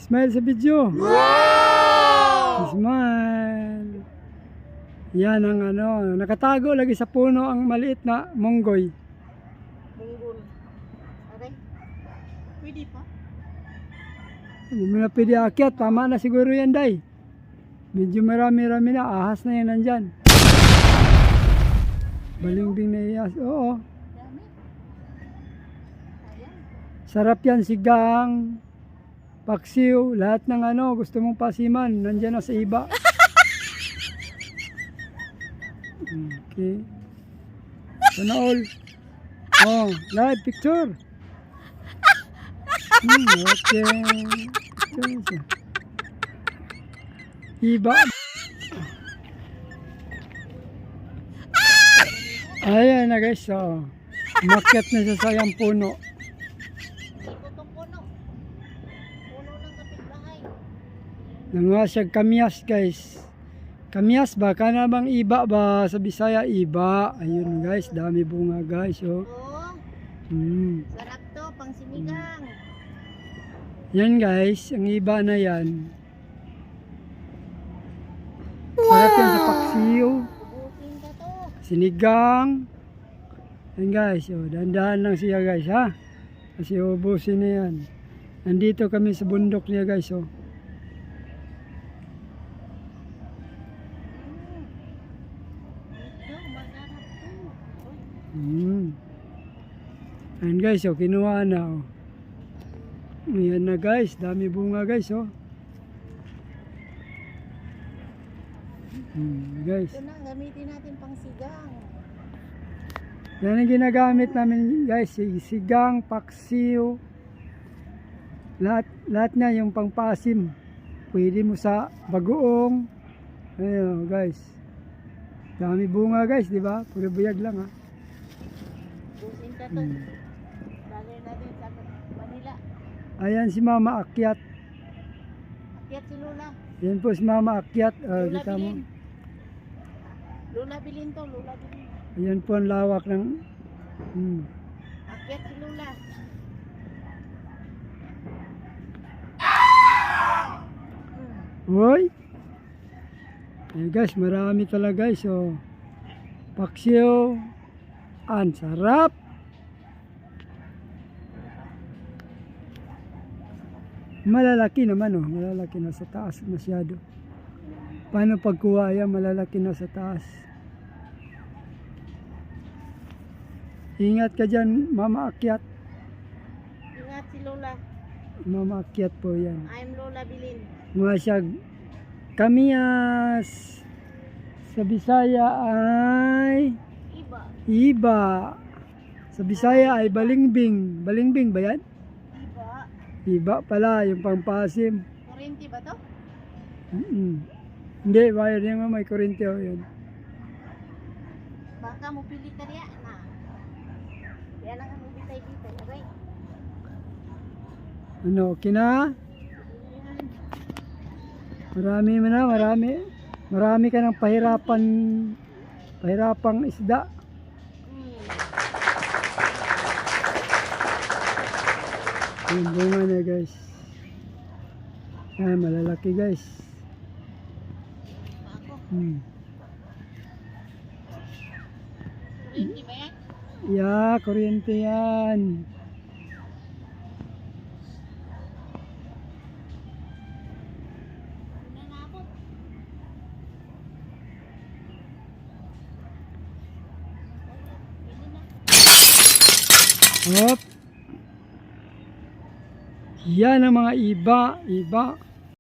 Smile sa video. Wow! Smile. Yan ang ano, nakatago lagi sa puno ang maliit na monggoy. Munggol. Okay. Pwede pa? Hindi mo na pwede akyat, tama na siguro yan, Day. Medyo marami-rami na, ahas na yan nandyan. Balingbing na iyas, oo. Dami. Ayan. Sarap yan, sigang, paksiw, lahat ng ano, gusto mong pasiman, nandyan na sa iba. Okay. Sana all. Oh, live picture. Okay. Picture. Iba. Ayan na guys, so. Umakyat na siya sa yung puno. Ito tong puno. Puno ng kapitbahay. Nanguha siya kamyas guys. Kamyas ba? Kana bang iba ba? Sa Bisaya, iba. Ayun guys, dami bunga guys. Oh. Oo. Sarap to, pang sinigang. Yan guys, ang iba na yan. Sarap yan sa paksiw. Ubusin ka to. Sinigang. Yan guys, oh, dahan-dahan lang siya guys ha. Kasi ubusin na yan. Nandito kami sa bundok niya guys. Oh. Ito, masarap to. Ayan guys, oh, kinuha na. Oh. Ayan na guys, dami bunga guys. Oh. Guys. Ito na, gamitin natin pang sigang. Yan ang ginagamit namin guys, sigang, paksiw, lahat na yung pangpasim. Pwede mo sa bagoong. Ayun guys. Dami bunga guys, di ba? Puro buyag lang ha. Ubusin ka to. Dali natin sa Manila. Ayan si Mama akyat. Akyat si Lola. Yan po si Mama akyat. Lola Kita mo. Bilin. Lola Bilin to, Lola Bilin. Ayan po ang lawak ng... Akyat si Lola. Hoy! Ayan guys, marami talaga guys. So, paksiw. Ang sarap! Malalaki naman oh. Malalaki na sa taas masyado. Paano pagkuha yan? Malalaki na sa taas. Ingat ka dyan, Mama akyat. Ingat si Lola. Mama akyat po yan. I'm Lola Bilin. Mga siya kamiyas. Sa Bisaya ay Iba. iba. Sa Bisaya ay balingbing. Balingbing ba yan? Iba. Iba pala, yung pangpasim. Kurente ba to? Hindi, wire niya may kurente o yun. Baka mo pili ka riya na. Kaya lang ang bitay-bitay. Aray. Ano, okay na? Marami mo na, marami. Marami ka ng pahirapang isda. Yung bunga na guys. Yan, malalaki guys. Ako. Kurente ba yan? Yeah, kuryente yan. Nanabot. Pwede na. Hop. Yan ang mga iba.